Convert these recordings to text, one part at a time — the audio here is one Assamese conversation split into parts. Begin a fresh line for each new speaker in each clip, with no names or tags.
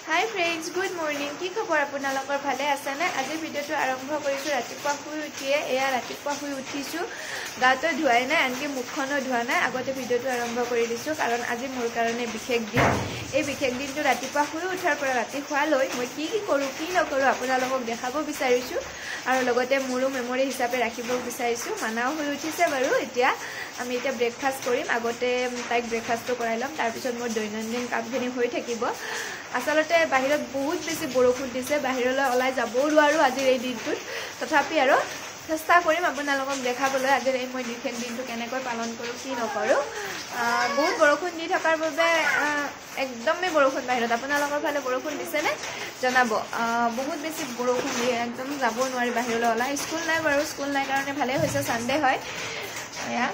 Hi friends, good morning. কি খবৰ আপোনালোকৰ ভালে আছে না? আজি ভিডিওটো আৰম্ভ কৰিছো ৰাতিপুৱা শুই উঠিয়ে। এয়া ৰাতিপুৱা শুই উঠিছো, গাটো ধুৱাই নাই, আনকি মুখখনো ধোৱা নাই। আগতে ভিডিওটো আৰম্ভ কৰি দিছো কাৰণ আজি মোৰ কাৰণে বিশেষ দিন। এই বিশেষ দিনটো ৰাতিপুৱা শুই উঠাৰ পৰা ৰাতি শুৱালৈ মই কি কৰো কি নকৰো আপোনালোকক দেখাব বিচাৰিছো আৰু লগতে মোৰো মেমৰি হিচাপে ৰাখিব বিচাৰিছো। মানাও হৈ উঠিছে বাৰু। এতিয়া আমি ব্ৰেকফাষ্ট কৰিম। আগতে তাইক ব্ৰেকফাষ্টটো কৰাই ল'ম, তাৰ পিছত মোৰ দৈনন্দিন কামখিনি হৈ থাকিব। আচলতে বাহিৰত বহুত বেছি বৰষুণ দিছে, বাহিৰলৈ ওলাই যাবও নোৱাৰো আজিৰ এই দিনটোত। তথাপি আৰু চেষ্টা কৰিম আপোনালোকক দেখাবলৈ আজিৰ এই মই বিশেষ দিনটো কেনেকৈ পালন কৰোঁ কি নকৰোঁ। বহুত বৰষুণ দি থকাৰ বাবে একদমেই বৰষুণ বাহিৰত। আপোনালোকৰ ফালে বৰষুণ দিছেনে জনাব। বহুত বেছি বৰষুণ দিয়ে, একদম যাব নোৱাৰি বাহিৰলৈ ওলাই। স্কুল নাই বাৰু, স্কুল নাই কাৰণে ভালেই হৈছে, ছানডে হয়। এয়া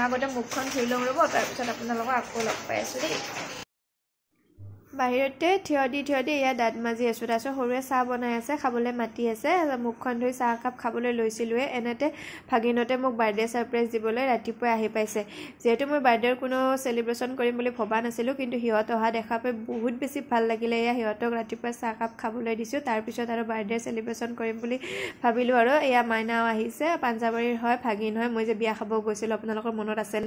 আগতে মুখখন ধুই লওঁ ৰ'ব, তাৰপিছত আপোনালোকক আকৌ লগ পাই আছোঁ দেই। বাহিৰতে থিয় দি এয়া দাঁত মাজি আছোঁ। তাৰপিছত সৰুৱে চাহ বনাই আছে, খাবলৈ মাতি আছে। মুখখন ধুই চাহ একাপ খাবলৈ লৈছিলোঁৱে, এনেতে ভাগিনতে মোক বাৰ্থডে ছাৰপ্ৰাইজ দিবলৈ ৰাতিপুৱাই আহি পাইছে। যিহেতু মই বাৰ্থডেৰ কোনো চেলিব্ৰেশ্যন কৰিম বুলি ভবা নাছিলোঁ, কিন্তু সিহঁত অহা দেখা পাই বহুত বেছি ভাল লাগিলে। এয়া সিহঁতক ৰাতিপুৱাই চাহ একাপ খাবলৈ দিছোঁ, তাৰপিছত আৰু বাৰ্থডে চেলিব্ৰেশ্যন কৰিম বুলি ভাবিলোঁ। আৰু এয়া মাইনাও আহিছে, পাঞ্জাবাৰীৰ হয়, ভাগিন হয়। মই যে বিয়া খাব গৈছিলোঁ আপোনালোকৰ মনত আছে।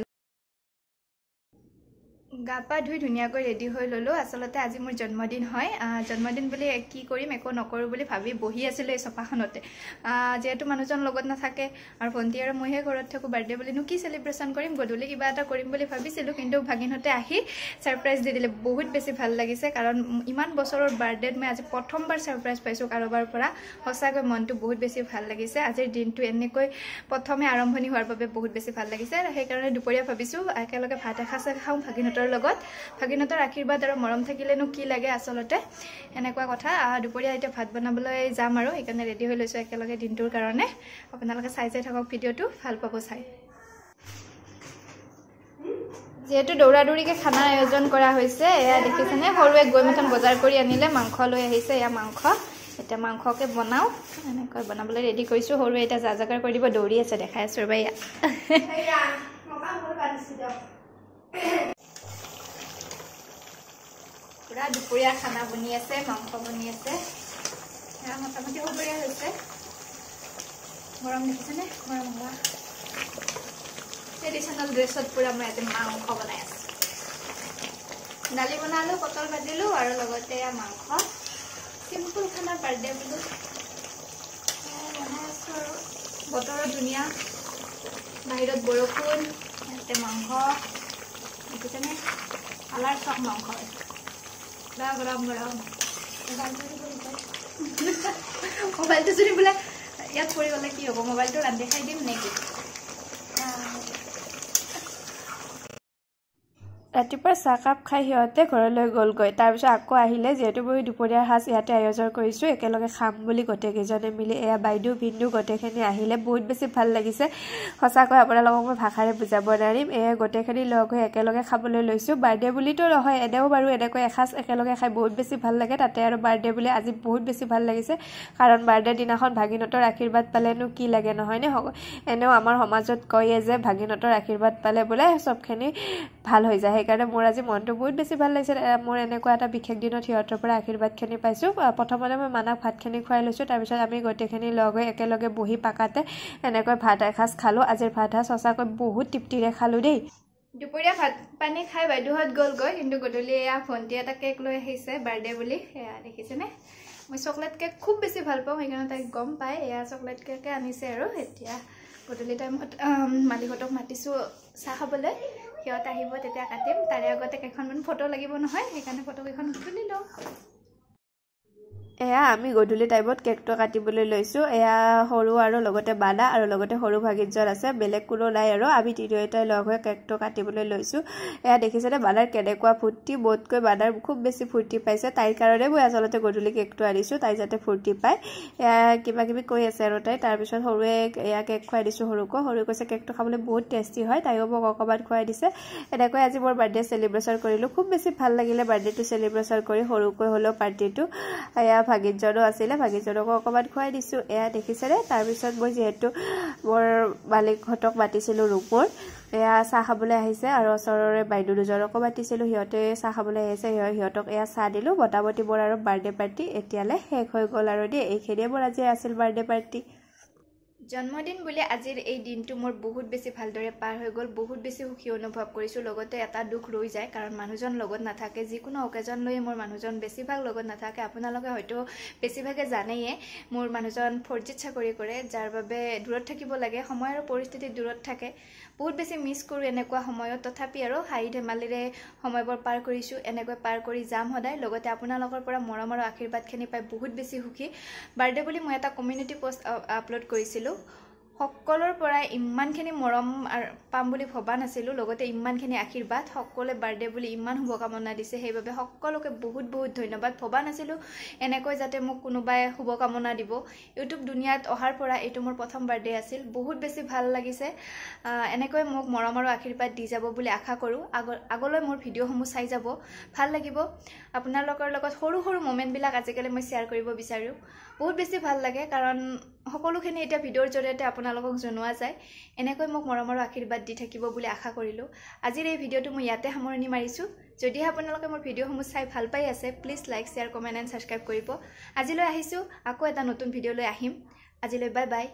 গা পা ধুই ধুনীয়াকৈ ৰেডি হৈ ল'লোঁ। আচলতে আজি মোৰ জন্মদিন হয়। জন্মদিন বুলি কি কৰিম একো নকৰোঁ বুলি ভাবি বহি আছিলোঁ এই চোফাখনতে। যিহেতু মানুহজন লগত নাথাকে আৰু ভণ্টি আৰু মইহে ঘৰত থাকোঁ, বাৰ্থডে বুলিনো কি চেলিব্ৰেশ্যন কৰিম, গধূলি কিবা এটা কৰিম বুলি ভাবিছিলোঁ। কিন্তু ভাগিনহঁতে আহি ছাৰপ্ৰাইজ দি দিলে। বহুত বেছি ভাল লাগিছে, কাৰণ ইমান বছৰৰ বাৰ্থডেত মই আজি প্ৰথমবাৰ ছাৰপ্ৰাইজ পাইছোঁ কাৰোবাৰ পৰা। সঁচাকৈ মনটো বহুত বেছি ভাল লাগিছে। আজিৰ দিনটো এনেকৈ প্ৰথমে আৰম্ভণি হোৱাৰ বাবে বহুত বেছি ভাল লাগিছে। সেইকাৰণে দুপৰীয়া ভাবিছোঁ একেলগে ভাত এসাঁজ খাওঁ ভাগিনহঁতৰ লগত। ভাগিনহঁতৰ আশীৰ্বাদ আৰু মৰম থাকিলেনো কি লাগে আচলতে, এনেকুৱা কথা। দুপৰীয়া এতিয়া ভাত বনাবলৈ যাম আৰু সেইকাৰণে ৰেডি হৈ লৈছোঁ একেলগে দিনটোৰ কাৰণে। আপোনালোকে চাই থাকক ভিডিঅ'টো, ভাল পাব চাই। যিহেতু দৌৰা দৌৰিকৈ খানাৰ আয়োজন কৰা হৈছে, এয়া দেখিছেনে, সৰুৱে গৈ মাথন বজাৰ কৰি আনিলে, মাংস লৈ আহিছে। এয়া মাংস, এতিয়া মাংসকে বনাওঁ। এনেকৈ বনাবলৈ ৰেডি কৰিছোঁ। সৰুৱে এতিয়া যা জাগাৰ কৰি দিব, দৌৰি আছে, দেখাই আছোঁ ৰ'বা। এয়া পুৰা দুপৰীয়া খানা বনি আছে, মাংস বনি আছে। মোটামুটি সবৰীয়া হৈছে। গৰম দেখিছেনে, গৰম হোৱা ট্ৰেডিশ্যনেল ড্ৰেছত পুৰা মই ইয়াতে মাংস বনাই আছোঁ। দালি বনালোঁ, পটল ভাজিলোঁ আৰু লগতে মাংস। চিম্পুল খানা, বাৰ্থডে বোলো বনাই আছোঁ আৰু। বতৰো ধুনীয়া, বাহিৰত বৰষুণ, ইয়াতে মাংস দেখিছেনে, কালাৰ চব মাংস। গৰম গৰম মোবাইলটো যদি বোলে ইয়াত পৰি গ'লে কি হ'ব, মোবাইলটো ৰান্ধি খাই দিম নেকি। ৰাতিপুৱা চাহকাপ খাই সিহঁতে ঘৰলৈ গ'লগৈ। তাৰপিছত আকৌ আহিলে, যিহেতু মই দুপৰীয়াৰ সাজ ইয়াতে আয়োজন কৰিছোঁ, একেলগে খাম বুলি গোটেইকেইজনে মিলি। এয়া বাইদেউ ভিন্দু গোটেইখিনি আহিলে, বহুত বেছি ভাল লাগিছে। সঁচাকৈ আপোনালোকক মই ভাষাৰে বুজাব নোৱাৰিম। এয়া গোটেইখিনি লগ হৈ একেলগে খাবলৈ লৈছোঁ। বাৰ্থডে বুলিতো নহয়, এনেও বাৰু এনেকৈ এসাঁজ একেলগে খাই বহুত বেছি ভাল লাগে। তাতে আৰু বাৰ্থডে বুলি আজি বহুত বেছি ভাল লাগিছে, কাৰণ বাৰ্থডে দিনাখন ভাগিনহঁতৰ আশীৰ্বাদ পালেনো কি লাগে, নহয়নে। এনেও আমাৰ সমাজত কয়ে যে ভাগিনহঁতৰ আশীৰ্বাদ পালে বোলে চবখিনি ভাল হৈ যায়। সেইকাৰণে মোৰ আজি মনটো বহুত বেছি ভাল লাগিছে। মোৰ এনেকুৱা এটা বিশেষ দিনত সিহঁতৰ পৰা আশীৰ্বাদখিনি পাইছোঁ। প্ৰথমতে মই মানাক ভাতখিনি খুৱাই লৈছোঁ, তাৰপিছত আমি গোটেইখিনি লগ হৈ একেলগে বহি পাকাতে এনেকৈ ভাত এসাঁজ খালোঁ। আজিৰ ভাত সাঁজ সঁচাকৈ বহুত তৃপ্তিৰে খালোঁ দেই। দুপৰীয়া ভাত পানী খাই বাইদেউহঁত গ'লগৈ, কিন্তু গধূলি এয়া ভণ্টি এটা কেক লৈ আহিছে বাৰ্থডে বুলি। এয়া দেখিছেনে, মই চকলেট কেক খুব বেছি ভাল পাওঁ, সেইকাৰণে তাইক গম পাই এয়া চকলেট কেকে আনিছে। আৰু এতিয়া গধূলি টাইমত মালিকহঁতক মাতিছোঁ চাহ খাবলৈ। সিহঁত আহিব, তেতিয়া কাটিম। তাৰে আগতে কেইখনমান ফটো লাগিব নহয়, সেইকাৰণে ফটোকেইখন তুলি লওঁ। এয়া আমি গধূলি টাইমত কেকটো কাটিবলৈ লৈছোঁ। এয়া সৰু আৰু লগতে বাদা আৰু লগতে সৰু ভাগিনজন আছে, বেলেগ কোনো নাই। আৰু আমি তিনিওটাই লগ হৈ কেকটো কাটিবলৈ লৈছোঁ। এয়া দেখিছেনে বাদাৰ কেনেকুৱা ফূৰ্তি, মোতকৈ বাদাৰ খুব বেছি ফূৰ্তি পাইছে। তাইৰ কাৰণে মই আচলতে গধূলি কেকটো আনিছোঁ, তাই যাতে ফূৰ্তি পায়। এয়া কিবা কিবি কৈ আছে আৰু তাই। তাৰপিছত সৰুৱে এয়া কেক খুৱাই দিছোঁ সৰুকো। সৰুৱে কৈছে কেকটো খাবলৈ বহুত টেষ্টি হয়, তাইও মোক অকণমান খুৱাই দিছে। এনেকৈ আজি মোৰ বাৰ্থডে চেলিব্ৰেশ্যন কৰিলোঁ। খুব বেছি ভাল লাগিলে বাৰ্থডেটো চেলিব্ৰেশ্যন কৰি, সৰুকৈ হ'লেও পাৰ্টিটো। এয়া ভাগিনজনো আছিলে, ভাগিনজনকো অকণমান খুৱাই দিছোঁ। এয়া দেখিছেনে। তাৰপিছত মই যিহেতু মোৰ মালিকহঁতক মাতিছিলোঁ ৰুমৰ, এয়া চাহ খাবলৈ আহিছে আৰু ওচৰৰে বাইদেউ দুজনকো মাতিছিলোঁ সিহঁতে চাহ খাবলৈ আহিছে সিহঁতক এয়া চাহ দিলোঁ বটাবটি মোৰ আৰু বাৰ্থডে পাৰ্টি এতিয়ালৈ শেষ হৈ গ'ল আৰু দেই এইখিনিয়ে মোৰ আজি আছিল বাৰ্থডে পাৰ্টি জন্মদিন বুলি আজিৰ এই দিনটো মোৰ বহুত বেছি ভালদৰে পাৰ হৈ গ'ল বহুত বেছি সুখী অনুভৱ কৰিছোঁ লগতে এটা দুখ ৰৈ যায় কাৰণ মানুহজন লগত নাথাকে যিকোনো অকেজন লৈ মোৰ মানুহজন বেছিভাগ লগত নাথাকে আপোনালোকে হয়তো বেছিভাগে জানেয়ে মোৰ মানুহজন ফৌৰ্জিত চাকৰি কৰে যাৰ বাবে দূৰত থাকিব লাগে সময় আৰু পৰিস্থিতি দূৰত থাকে বহুত বেছি মিছ কৰোঁ এনেকুৱা সময়ত তথাপি আৰু হাঁহি ধেমালিৰে সময়বোৰ পাৰ কৰিছোঁ এনেকৈ পাৰ কৰি যাম সদায় লগতে আপোনালোকৰ পৰা মৰম আৰু আশীৰ্বাদখিনি পাই বহুত বেছি সুখী বাৰ্থডে বুলি মই এটা কমিউনিটি পোষ্ট আপলোড কৰিছিলোঁ সকলৰ পৰা ইমানখিনি মৰম পাম বুলি ভবা নাছিলোঁ লগতে ইমানখিনি আশীৰ্বাদ সকলোৱে বাৰ্থডে বুলি ইমান শুভকামনা দিছে সেইবাবে সকলোকে বহুত বহুত ধন্যবাদ ভবা নাছিলোঁ এনেকৈ যাতে মোক কোনোবাই শুভকামনা দিব ইউটিউব দুনিয়াত অহাৰ পৰা এইটো মোৰ প্ৰথম বাৰ্থডে আছিল বহুত বেছি ভাল লাগিছে এনেকৈ মোক মৰম আৰু আশীৰ্বাদ দি যাব বুলি আশা কৰোঁ আগলৈ মোৰ ভিডিঅ'সমূহ চাই যাব ভাল লাগিব আপোনালোকৰ লগত সৰু সৰু মোমেণ্টবিলাক আজিকালি মই শ্বেয়াৰ কৰিব বিচাৰোঁ বহুত বেছি ভাল লাগে কাৰণ সকলোখিনি এতিয়া ভিডিঅ'ৰ জৰিয়তে আপোনালোকক জনোৱা যায় এনেকৈ মোক মৰম আৰু আশীৰ্বাদ দি থাকিব বুলি আশা কৰিলোঁ আজিৰ এই ভিডিঅ'টো মই ইয়াতে সামৰণি মাৰিছোঁ যদিহে আপোনালোকে মোৰ ভিডিঅ'সমূহ চাই ভাল পাই আছে please like share comment and subscribe কৰিব আজিলৈ আহিছোঁ আকৌ এটা নতুন ভিডিঅ' লৈ আহিম আজিলৈ বাই বাই